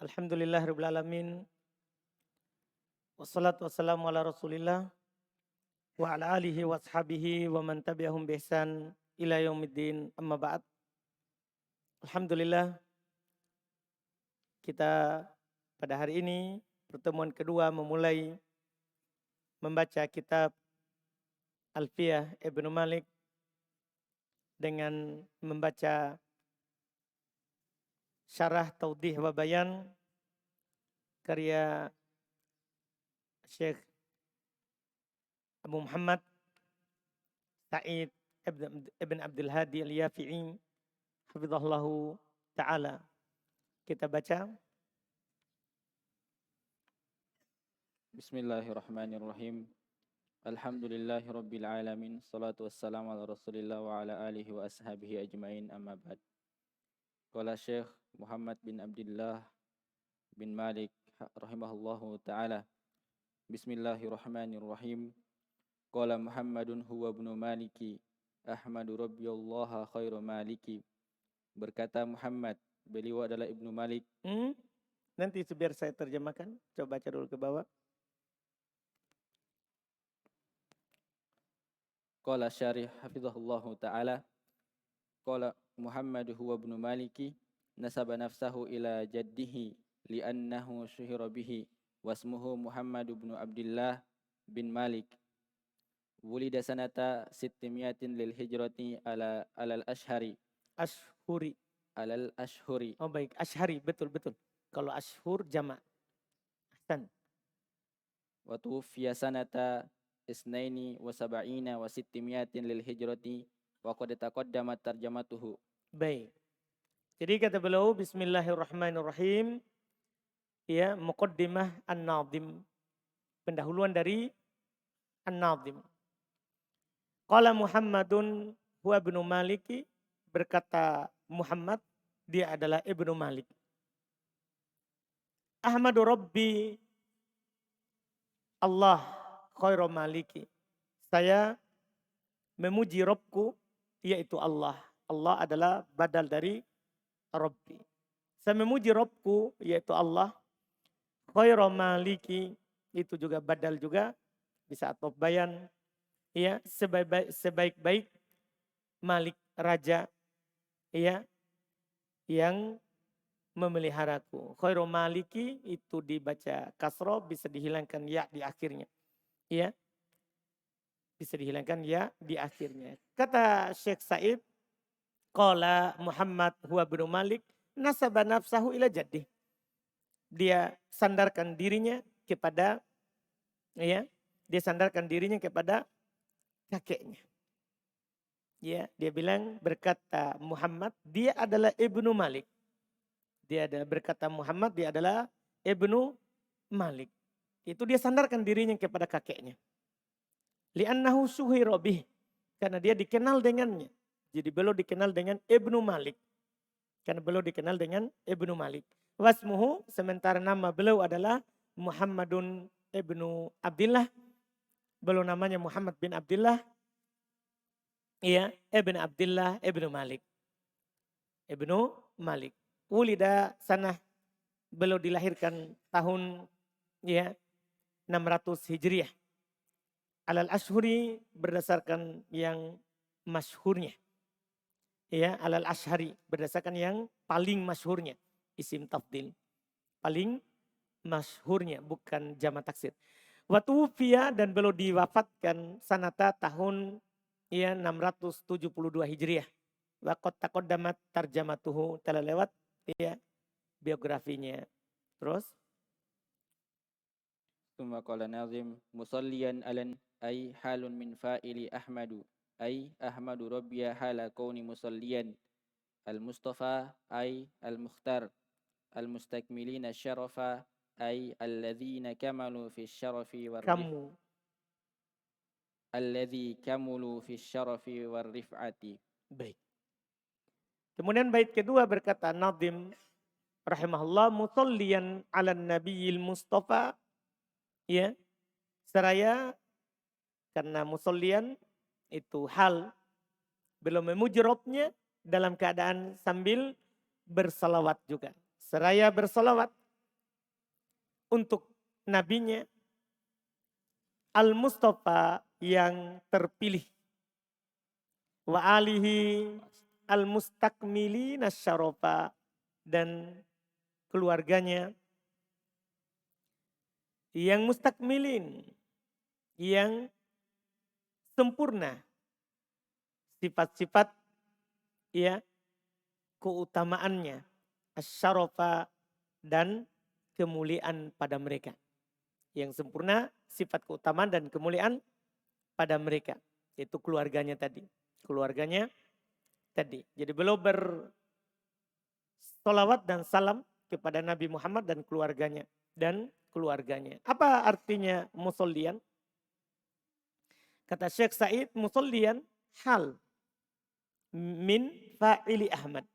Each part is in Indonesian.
Alhamdulillahirabbil alamin. Wassalatu wassalamu ala Rasulillah wa ala alihi wa ashabihi wa man tabi'ahum bi ihsan ila yaumiddin. Amma ba'd. Alhamdulillah kita pada hari ini pertemuan kedua memulai membaca kitab Alfiyah Ibnu Malik dengan membaca syarah taudih wa bayan karya Syekh Abu Muhammad Sa'id Ibn Abdul Hadi Al-Yafi'i hafizahullahu ta'ala. Kita baca. Bismillahirrahmanirrahim. Alhamdulillahi rabbil alamin. Salatu wassalamu ala Rasulillah wa ala alihi wa ashabihi ajmain, amma ba'd. Qala Syekh Muhammad bin Abdullah bin Malik rahimahullahu ta'ala. Bismillahirrahmanirrahim. Qala Muhammadun huwa ibnu Maliki Ahmadu rabbiyallaha khairu maliki. Berkata Muhammad, beliau adalah Ibnu Malik. Nanti biar saya terjemahkan. Coba baca dulu ke bawah. Qala syarih hafizahullahu ta'ala. Qala Muhammad huwa ibnu Maliki nasaba nafsahu ila jaddihi li'annahu syuhira bihi wasmuhu Muhammad ibnu Abdullah bin Malik. Wulida sanata sittimiyatin lil hijrati alal ashhari. Alal ashhuri. Oh baik, ashhari, betul. Kalau ashhur jamak. Ahsan. Wa tuwfiya sanata isnaini wa sab'ina wa sittimiyatin lil hijrati wa qad taqaddamat tarjamatuhu. Baik. Jadi kata beliau bismillahirrahmanirrahim. Ya, muqaddimah an-nazim. Pendahuluan dari an-nazim. Qala Muhammadun huwa ibnu Maliki, berkata Muhammad, dia adalah Ibnu Malik. Ahmadu Rabbi Allah khairu maliki. Saya memuji Rabbku, yaitu Allah. Allah adalah badal dari Rabbi. Saya memuji Rabbku, yaitu Allah. Khairu maliki, itu juga badal juga. Bisa atau bayan. Ya, sebaik-baik Malik, raja, ya, yang memeliharaku. Khairu maliki itu dibaca kasroh, bisa dihilangkan ya di akhirnya. Ya, bisa dihilangkan ya di akhirnya. Kata Syekh Said, qala Muhammad huwa ibnu Malik nasaba nafsahu ila jaddih. Dia sandarkan dirinya kepada, ya, dia sandarkan dirinya kepada kakeknya. Ya, dia bilang, berkata Muhammad, dia adalah Ibnu Malik. Dia ada berkata Muhammad, dia adalah Ibnu Malik. Itu dia sandarkan dirinya kepada kakeknya. Li'annahu suhira bih, karena dia dikenal dengannya. Jadi beliau dikenal dengan Ibnu Malik. Karena beliau dikenal dengan Ibnu Malik. Wasmuhu, sementara nama beliau adalah Muhammadun Ibnu Abdullah. Beliau namanya Muhammad bin Abdullah. Iya, Ibn Abdullah Ibnu Malik. Ibnu Malik. Wulida sanah, beliau dilahirkan tahun, ya, 600 Hijriah. Alal ashuri, berdasarkan yang masyhurnya. Ya, alal ashari, berdasarkan yang paling masyhurnya. Isim tafdil. Paling masyhurnya, bukan jamak taksir. Watufiya, dan beliau diwafatkan sanata tahun, ya, 672 Hijriah. Waqad taqaddamat tarjamatuhu, telah lewat, ya, biografinya. Terus Tsumma qala nazim musalliyan alan ay halun min fa'ili ahmadu ay ahmadu rabbiya hala kauni musalliyan al mustafa ay al mukhtar al mustakmilina syarafa ay alladzina kamalu fi syarafi war kamu. alladzi kamulu fi syarafi war rif'ati. Baik. Kemudian bait kedua berkata Nazim rahimahullah, musalliyan ala nabiyil mustafa, ya, seraya, karena musalliyan itu hal, belum memuji Rabbnya dalam keadaan sambil bersalawat juga. Seraya bersalawat untuk nabinya al-mustafa yang terpilih, wa alihi al-mustakmilina syarafa, dan keluarganya yang mustakmilin, yang sempurna sifat-sifat ya keutamaannya, asyarafa, dan kemuliaan pada mereka. Yang sempurna sifat keutamaan dan kemuliaan pada mereka, yaitu keluarganya tadi. Keluarganya tadi. Jadi beliau bersolawat dan salam kepada Nabi Muhammad dan keluarganya. Apa artinya musollian? Kata Syekh Said, musollian hal min fa'ili Ahmad.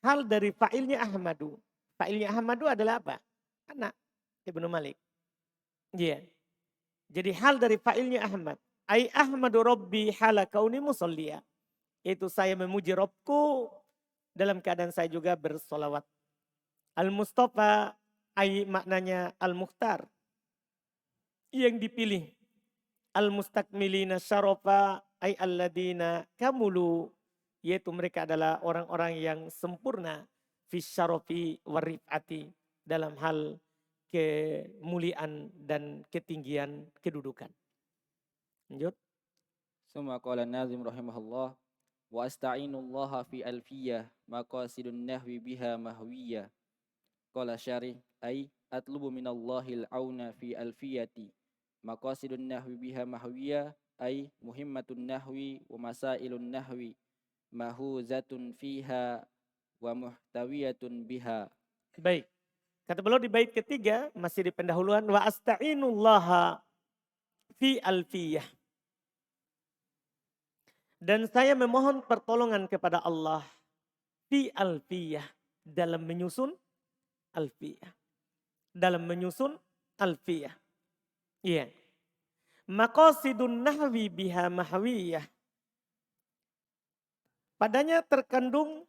Hal dari fa'ilnya Ahmadu. Fa'ilnya Ahmadu adalah apa? Anak Ibnu Malik. Iya. Jadi hal dari fa'ilnya Ahmad. Ai Ahmadu Rabbi hala kauni musollia. Itu saya memuji Robku dalam keadaan saya juga bersolawat. Al-Mustafa ai maknanya Al-Mukhtar. Yang dipilih. Al-Mustakmilina syarafa ay alladina kamulu, yaitu mereka adalah orang-orang yang sempurna fi syarafi warifati, dalam hal kemuliaan dan ketinggian kedudukan. Lanjut. Summa qala nazim rahimahullah wa asta'inullaha fi alfiyah maqasidun nahwi biha mahwiyah. Qala syarih ay atlubu minallahil auna fi alfiyati maqasidun nahwi biha mahwiyah ay muhimmatun nahwi wa masailun nahwi mahuzatun fiha wa muhtawiyatun biha. Baik. Kata beliau di bait ketiga, masih di pendahuluan, wa asta'inullaha fi alfiyah. Dan saya memohon pertolongan kepada Allah fi alfiyah, dalam menyusun alfiyah. Dalam menyusun alfiyah. Iya. Maqasidun nahwi biha mahwiyah. Padanya terkandung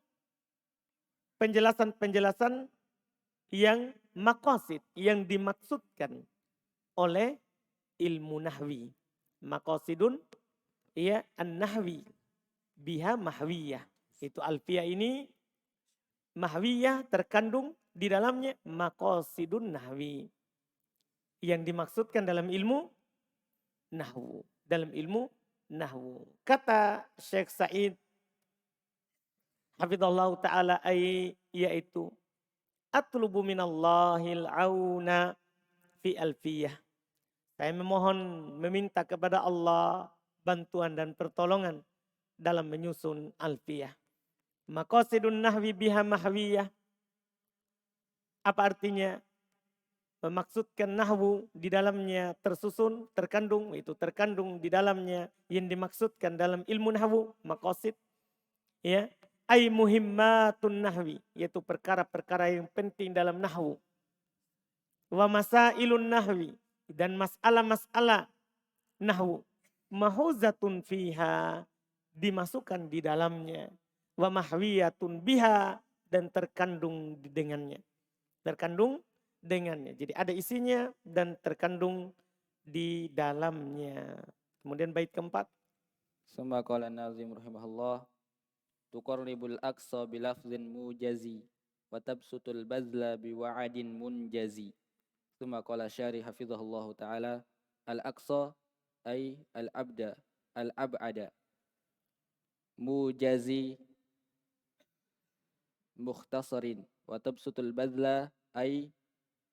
penjelasan-penjelasan yang maqasid, yang dimaksudkan oleh ilmu nahwi. Maqasidun ya an-nahwi biha mahwiyah. Itu alfiyah ini mahwiyah, terkandung di dalamnya maqasidun nahwi. Yang dimaksudkan dalam ilmu nahwu. Dalam ilmu nahwu. Kata Syekh Said hafizallahu ta'ala yaitu atlubu minallahil auna fi alfiyah. Saya memohon, meminta kepada Allah bantuan dan pertolongan dalam menyusun alfiyah. Maqasidun nahwi biha mahwiyah. Apa artinya? Memaksudkan nahwu di dalamnya tersusun, terkandung, itu terkandung di dalamnya yang dimaksudkan dalam ilmu nahwu, maqasid. Ya, ai muhimmatun nahwi, yaitu perkara-perkara yang penting dalam nahwu. Wa masailun nahwi, dan masalah-masalah nahwu. Mahuzatun fiha, dimasukkan di dalamnya. Wa mahwiyatun biha, dan terkandung dengannya. Terkandung dengannya. Jadi ada isinya dan terkandung di dalamnya. Kemudian bait keempat. Summa qala nazim rahimahullah tuqarribul aqsa bilafzin mujazi wa tabsutul bazla biwa'adin munjazi. Summa qala syarih hafizahullah ta'ala al-aqsa ay al-abda al-ab'ada mujazi mukhtasarin wa tabsutul bazla ay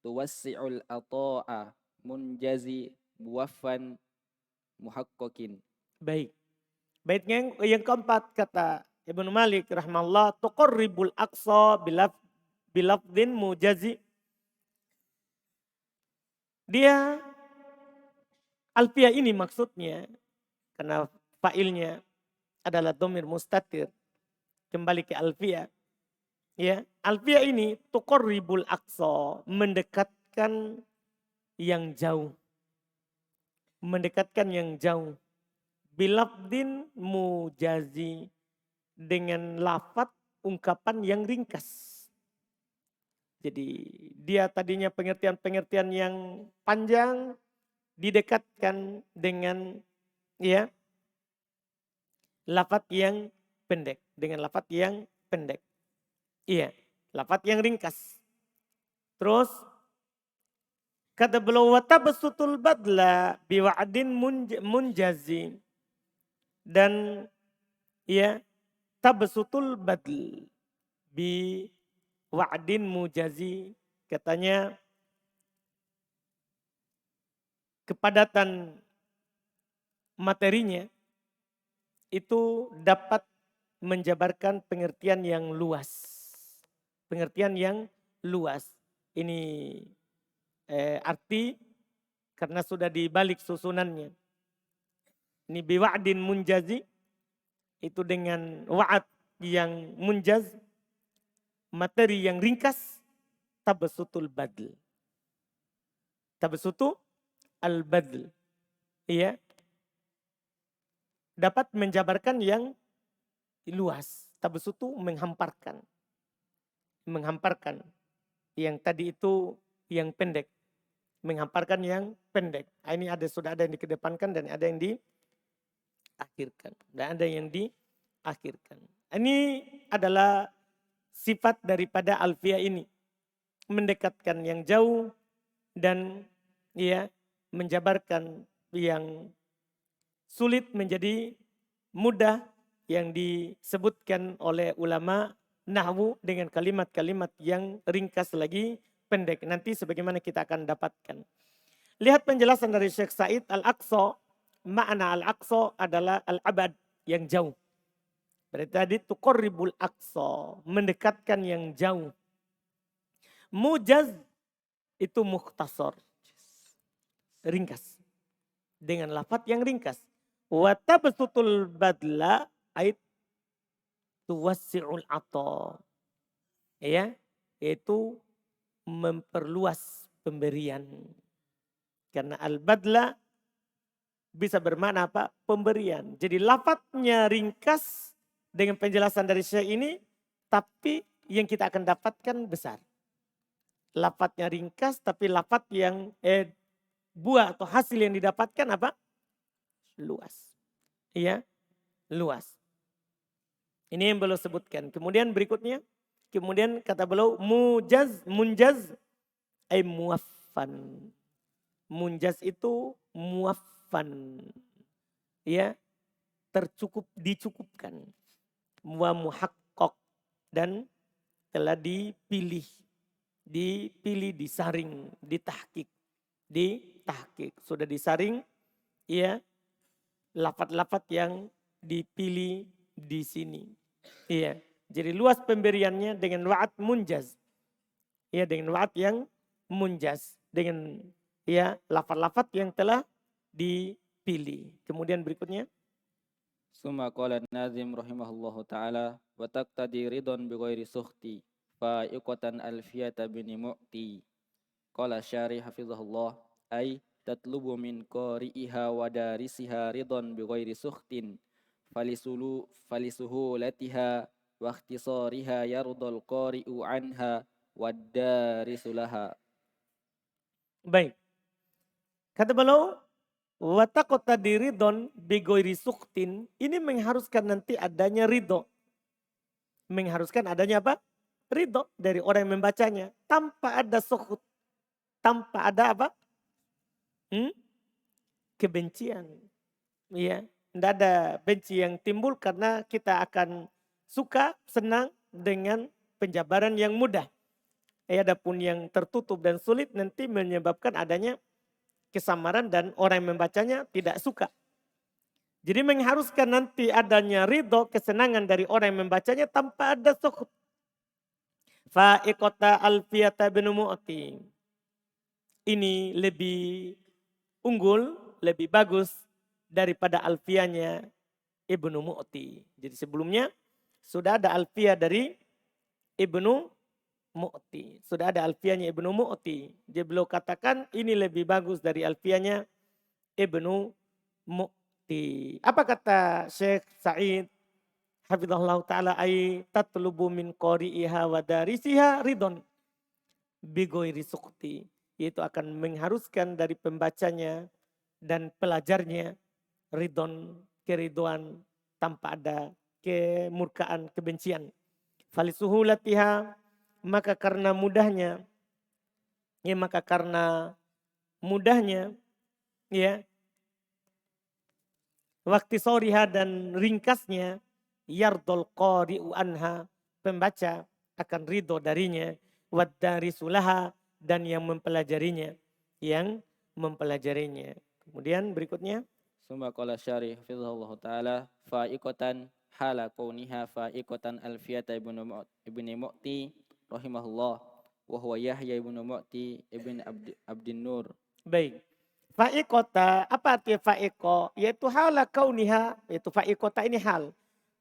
tuwassi'ul ata'a munjazi muwaffan muhaqqaqin. Baik. Baitnya yang keempat kata Ibnu Malik rahimahullah, tuqarribul aqsa bilafdin mujazi. Dia alfiyah ini maksudnya karena failnya adalah dhamir mustatir, kembali ke alfiyah. Ya, alfiyah ini tuqarribul aqsa, mendekatkan yang jauh. Mendekatkan yang jauh. Bilafdin mujazi, dengan lafaz ungkapan yang ringkas. Jadi dia tadinya pengertian-pengertian yang panjang didekatkan dengan ya lafaz yang pendek, dengan lafaz yang pendek. Iya, lafaz yang ringkas. Terus kata beliau wa tabsutul badla biwa'din munjazi, dan ya tabsutul badl bi wa'din mujazi, katanya kepadatan materinya itu dapat menjabarkan pengertian yang luas. Pengertian yang luas. Ini arti karena sudah dibalik susunannya. Ini biwa'din munjazi, itu dengan wa'ad yang munjaz, materi yang ringkas, tabsutul badl. Tabsutu al-badl. Iya. Dapat menjabarkan yang luas. Tabsutu menghamparkan. Menghamparkan. Yang tadi itu yang pendek. Menghamparkan yang pendek. Ini sudah ada yang dikedepankan dan ada yang diakhirkan. Dan ada yang diakhirkan. Ini adalah sifat daripada alfiyah ini. Mendekatkan yang jauh dan ya menjabarkan yang sulit menjadi mudah, yang disebutkan oleh ulama nahwu dengan kalimat-kalimat yang ringkas lagi pendek. Nanti sebagaimana kita akan dapatkan. Lihat penjelasan dari Syekh Said Al-Aqsa. Makna Al-Aqsa adalah al-abad, yang jauh. Berarti tadi tuqarribul aqsa, mendekatkan yang jauh. Mujaz itu mukhtasar, ringkas. Dengan lafaz yang ringkas. Wa tabsutul badla ait tuwassi'ul ata. Ya, yaitu memperluas pemberian. Karena al-badla bisa bermakna apa? Pemberian. Jadi lafaznya ringkas dengan penjelasan dari Syekh ini, tapi yang kita akan dapatkan besar. Lafaznya ringkas, tapi lafaz yang buah atau hasil yang didapatkan apa? Luas. Iya, luas. Ini yang beliau sebutkan. Kemudian berikutnya, kemudian kata beliau munjaz ay muwaffan. Munjaz itu muwaffan. Ya, dicukupkan. Wa muhaqqaq, dan telah dipilih, disaring, ditahqiq. Sudah disaring ya lafaz-lafaz yang dipilih di sini. Iya. Jadi luas pemberiannya dengan wa'ad munjaz. Ya, dengan wa'ad yang munjaz, dengan ya lafaz-lafaz yang telah dipilih. Kemudian berikutnya, Summa qala an-nazim rahimahullahu ta'ala wa taqtadi ridon bi ghairi sukhti fa iqatan alfiyata bin mu'ti. Qala syarih hafizahullah ay tatlubu min qari'iha wa darisiha ridon bi ghairi sukhtin falisuhulatiha wa ikhtisariha yardal qari'u anha wa darisu laha. baik. Kata beliau, wa taqtadi ridon bi ghairi sukhtin, ini mengharuskan nanti adanya ridho. Mengharuskan adanya apa? Ridho dari orang yang membacanya, tanpa ada sukhut, tanpa ada apa? Kebencian. Ya, tidak ada benci yang timbul karena kita akan suka, senang dengan penjabaran yang mudah. Adapun yang tertutup dan sulit nanti menyebabkan adanya kesamaran dan orang yang membacanya tidak suka. Jadi mengharuskan nanti adanya ridho, kesenangan dari orang yang membacanya tanpa ada sukhut. Fa'iqata alfiyata bin mu'ti. Ini lebih unggul, lebih bagus daripada alfiyahnya Ibnu Mu'ti. Jadi sebelumnya sudah ada alfiyah dari Ibnu Mu'ti. Sudah ada alfiyahnya Ibnu Mu'ti. Dia beliau katakan ini lebih bagus dari alfiyahnya Ibnu Mu'ti. Apa kata Syekh Sa'id hafizahullah ta'ala, ay tatlubu min qari'iha wa darisiha ridon. bigoiri sukti, yaitu akan mengharuskan dari pembacanya dan pelajarnya ridon, keriduan tanpa ada kemurkaan, kebencian. Falisuhulatiha, maka karena mudahnya, maka karena mudahnya, ya, waktu soriha dan ringkasnya, yardol qari'u anha, pembaca akan ridho darinya, waddarisulaha, dan yang mempelajarinya, Kemudian berikutnya, Summa qala syarih hafizahullah ta'ala fa'iqatan hala kauniha fa'iqatan alfiyata ibnu Mu'ti rahimahullah wa huwa Yahya ibnu Mu'ti ibn Abdin Nur. baik. Fa'iqota, apa arti fa'iqo? Yaitu hala kauniha, yaitu fa'iqota ini hal.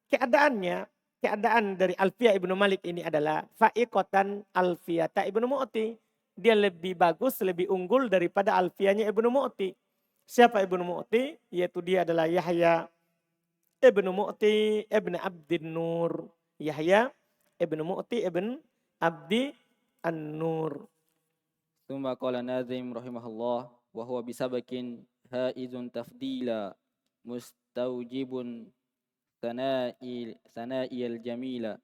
Keadaan dari Alfiyah ibnu Malik ini adalah fa'iqotan Alfiyata ibnu Mu'ti. Dia lebih bagus, lebih unggul daripada Alfiyahnya ibnu Mu'ti. Siapa ibnu Mu'ti? Yaitu dia adalah Yahya ibnu Mu'ti ibn Abdin Nur. Yahya ibnu Mu'ti ibn Abdi An-Nur. Summa qala Nazim rahimahullah wa huwa bisabakin haizun tafdila mustaujibun sana'il jamila.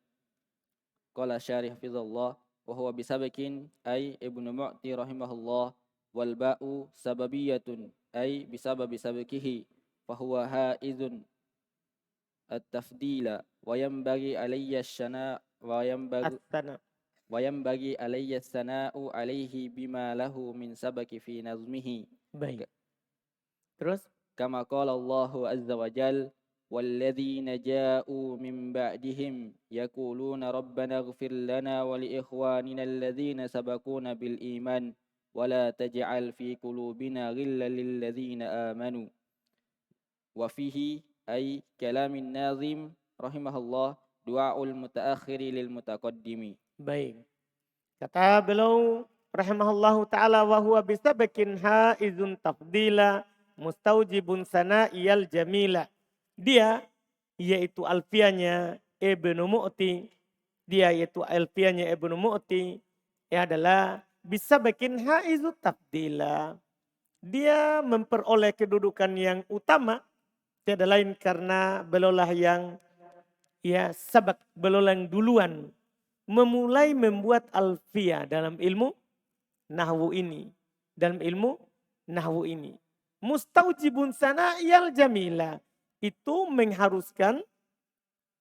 Qala syarih hafizallah wa huwa bisabakin ay ibnu Mu'ti rahimahullah wal ba'u sababiyatun ay bisababi sabakihi fa huwa haizun at-tafdila wa yanbaghi alayya syana As-sana. wa yanbaghi alayya sana'u alayhi bima lahu min sabaki fi nazmihi. Baik. Terus? Kama qala Allahu azza wa jal walladzina ja'u min ba'dihim yaquluna rabbana ighfir lana wa li ikhwanina alladzina sabaquna bil iman wa la taj'al fi qulubina ghillan lil ladzina amanu. Wa fihi ay kalamin nazim rahimahullah du'aul mutaakhiri lil mutaqaddimi. Baik. Kata beliau rahimahullahu ta'ala wa huwa bisabakin haizun tafdila mustaujibun sana'iyal jamila. Dia yaitu alfiyahnya Ibnu Mu'ti. Adalah bisabakin haizun tafdila. Dia memperoleh kedudukan yang utama. Tiada lain karena belaulah yang sabak, belaulah yang duluan memulai membuat alfiyah dalam ilmu nahwu ini. Mustaujibun sana'iyal jamila. Itu mengharuskan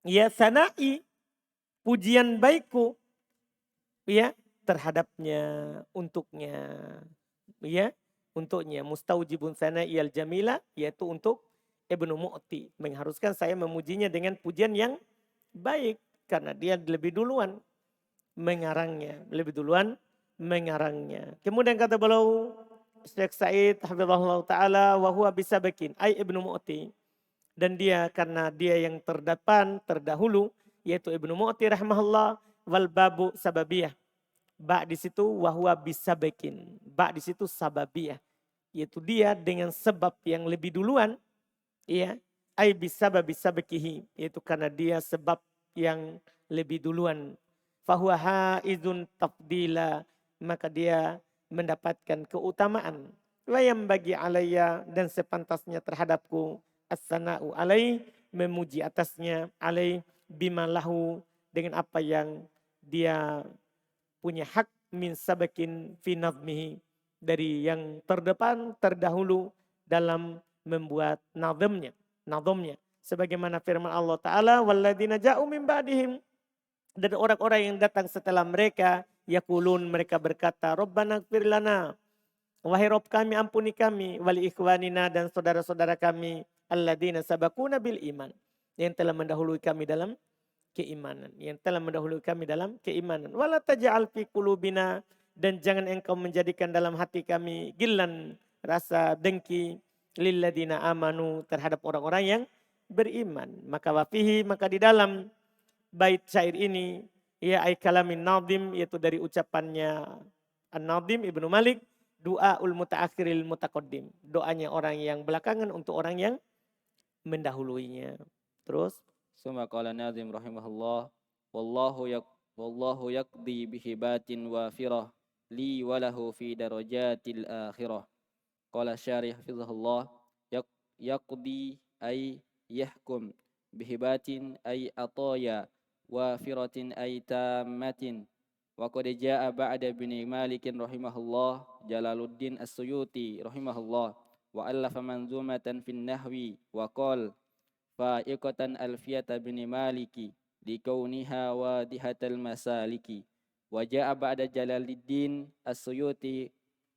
sana'i, pujian baikku terhadapnya, untuknya. Mustaujibun sana'iyal jamila, yaitu untuk Ibnu Mu'ti. Mengharuskan saya memujinya dengan pujian yang baik. Karena dia lebih duluan mengarangnya. Kemudian kata beliau Syekh Said hafizahullah ta'ala wa huwa bisabakin ay Ibnu Mu'ti. Dan dia karena dia yang terdahulu yaitu Ibnu Mu'ti rahimahullah wal babu sababiyah. Ba di situ wa huwa bisabakin. Ba di situ sababiyah. Yaitu dia dengan sebab yang lebih duluan. Ay bisababi sabakihi. Yaitu karena dia sebab yang lebih duluan. Fahuwa haizun tafdila, maka dia mendapatkan keutamaan. Wa yang bagi alayya, dan sepantasnya terhadapku as-sana'u alai, memuji atasnya alai bima lahu, dengan apa yang dia punya hak min sabakin fi nazmihi, dari yang terdepan terdahulu dalam membuat nazamnya. Sebagaimana firman Allah Ta'ala, walladzina ja'u min ba'dihim, dan orang-orang yang datang setelah mereka, yaqulun, mereka berkata, Rabbana ighfir lana, wahai Rabb kami, ampuni kami, wali ikhwanina, dan saudara-saudara kami, alladzina sabaquna bil iman, yang telah mendahului kami dalam keimanan. Wala taj'al fi qulubina, dan jangan engkau menjadikan dalam hati kami gillan, rasa dengki, lilladzina amanu, terhadap orang-orang yang beriman. Maka wafihi, maka di dalam bait syair ini ay kalamin nadim, yaitu dari ucapannya An-Nadim Ibnu Malik, du'aul mutaakhiril mutaqaddim, doanya orang yang belakangan untuk orang yang mendahuluinya. Terus Summa qala Nazim rahimahullah wallahu yaqdi bihibatin wafirah li wa lahu fi darajatil akhirah. Qala syarih hafizahullah, yaqdi ay yahkum, bihibatin ay ataya, wafiratin ay tammatin. Wa qad jaa ba'da Ibn Malik rahimahullah Jalaluddin As-Suyuti rahimahullah wa allafa manzumatan fin nahwi wa qala fa'iqatan alfiyata bin Maliki likauniha wadihatal masaliki. Wa jaa ba'da Jalaluddin As-Suyuti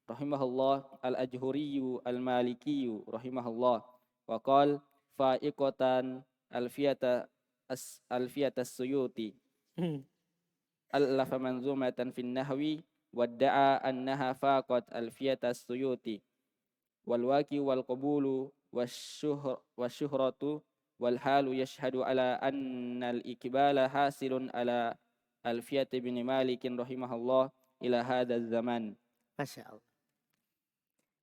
rahimahullah al-Ajhuriyu al-Malikiyu rahimahullah wa qala fa'iqatan alfiyata Suyuti allafa manzumatan fin nahwi wadda'a annaha faqat alfiyata Suyuti wal waqi wal qabulu wasyuhratu wal halu yashhadu ala anna al ikbala hasilun ala alfiyati bin Malik rahimahullah ila hadha zaman. Masya Allah.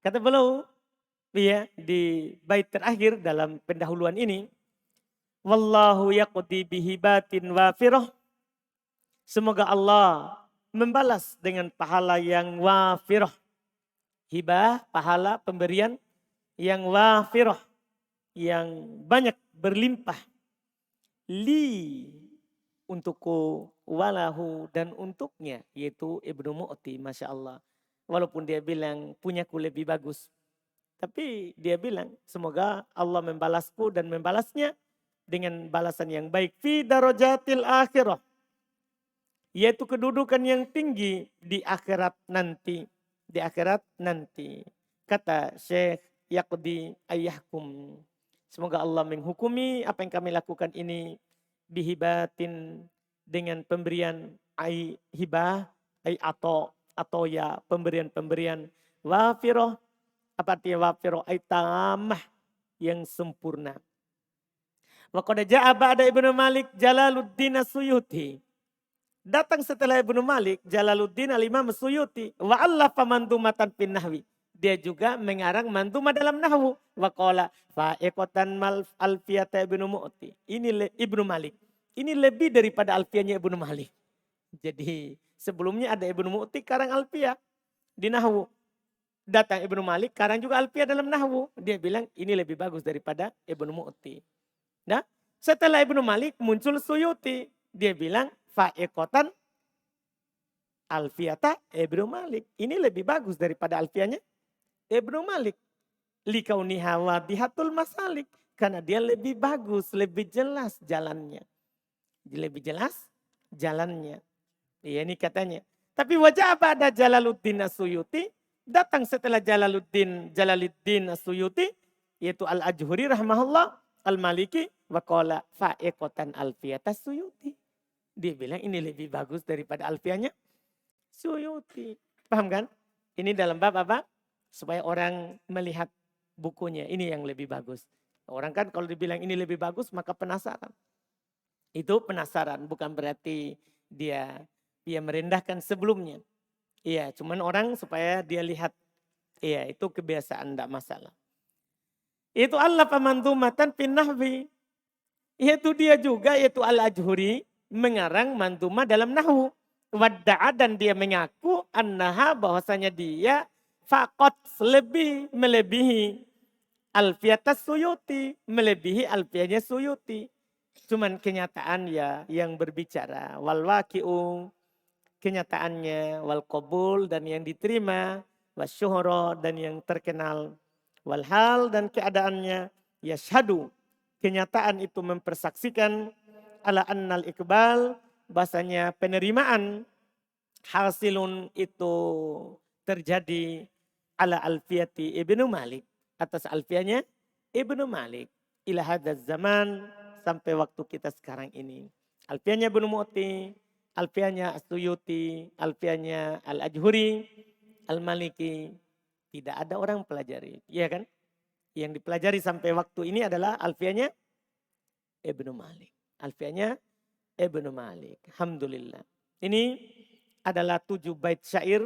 Kata beliau ya di bait terakhir dalam pendahuluan ini, wallahu yaqdi bihibatin wafirah. Semoga Allah membalas dengan pahala yang wafirah. Hibah, pahala, pemberian yang wafirah. Yang banyak berlimpah. Li, untukku, walahu, dan untuknya. Yaitu Ibnu Mu'ti, Masya Allah. Walaupun dia bilang punyaku lebih bagus. Tapi dia bilang semoga Allah membalasku dan membalasnya dengan balasan yang baik. Fi darajatil akhirah. Yaitu kedudukan yang tinggi di akhirat nanti. Di akhirat nanti. Kata Syekh yaqdi ayyahkum. Semoga Allah menghukumi apa yang kami lakukan ini. Bihibatin dengan pemberian hibah. Atau ya pemberian-pemberian. Wafirah. Apa artinya wafirah? Tamah yang sempurna. Wa qad jaa ba'da Ibnu Malik Jalaluddin As-Suyuti. Datang setelah Ibnu Malik, Jalaluddin al-Imam Suyuti. Wa allafa mandumatan fin nahwi. Dia juga mengarang mandumah dalam nahwu. Wa qala fa'iqatan mal alfiyata Ibnu Mu'ti. Ini Ibnu Malik. Ini lebih daripada alfiyahnya Ibnu Malik. Jadi sebelumnya ada Ibnu Mu'ti karang alfiyah di nahwu. Datang Ibnu Malik karang juga alfiyah dalam nahwu. Dia bilang ini lebih bagus daripada Ibnu Mu'ti. Nah, setelah Ibnu Malik muncul Suyuti. Dia bilang fa'iqatan alfiyata Ibnu Malik. Ini lebih bagus daripada alfiyahnya Ibnu Malik. Likauniha wadihatul masalik. Karena dia lebih bagus, lebih jelas jalannya. Lebih jelas jalannya. Iya ini katanya. Tapi wajah pada Jalaluddin As-Suyuti. Datang setelah Jalaluddin As-Suyuti. Yaitu Al-Ajhuri rahimahullah. Al-Maliki. Wa qala fa'iqatan alfiyata Suyuti. Dia bilang ini lebih bagus daripada alfiyahnya Suyuti. Paham kan? Ini dalam bab apa? Supaya orang melihat bukunya. Ini yang lebih bagus. Orang kan kalau dibilang ini lebih bagus maka penasaran. Itu penasaran. Bukan berarti dia merendahkan sebelumnya. Iya, cuman orang supaya dia lihat. Iya, itu kebiasaan, tidak masalah. Itu Allah pamandumatan fin nahwi. Yaitu dia juga, yaitu Al-Ajhuri. Mengarang mandumah dalam nahwu. Wadda'a dan dia mengaku annaha bahwasanya dia faqat melebihi alfiyatas Suyuti. Melebihi alfiyahnya Suyuti. Cuman kenyataan ya yang berbicara. Wal waqi'u kenyataannya. Wal qabul dan yang diterima. Wasyuhra dan yang terkenal. Wal hal dan keadaannya. Yashhadu kenyataan itu mempersaksikan ala annal iqbal bahasanya penerimaan hasilun itu terjadi ala alfiyati Ibnu Malik atas alfiyahnya Ibnu Malik ila hadzal zaman sampai waktu kita sekarang ini. Alfiyahnya Ibnu Mu'ti, alfiyahnya As-Suyuti, alfiyahnya Al-Ajhuri, Al-Maliki tidak ada orang pelajari, iya kan? Yang dipelajari sampai waktu ini adalah alfiyahnya Ibnu Malik. Alfiyahnya Ibnu Malik. Alhamdulillah. Ini adalah 7 bait syair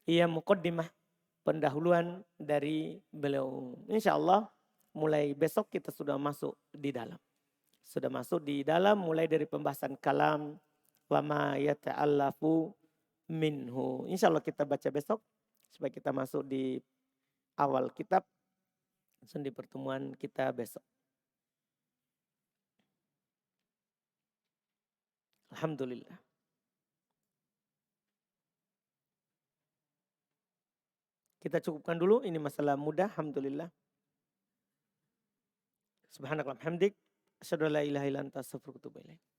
yang muqaddimah pendahuluan dari beliau. Insya Allah mulai besok kita sudah masuk di dalam. Sudah masuk di dalam mulai dari pembahasan kalam. Wama yata'allafu minhu. Insya Allah kita baca besok supaya kita masuk di awal kitab. Langsung di pertemuan kita besok. Alhamdulillah. Kita cukupkan dulu, ini masalah mudah, alhamdulillah. Subhanakallahumma hamdik, asyhadu an la ilaha illa anta astaghfiruka wa atubu ilaik.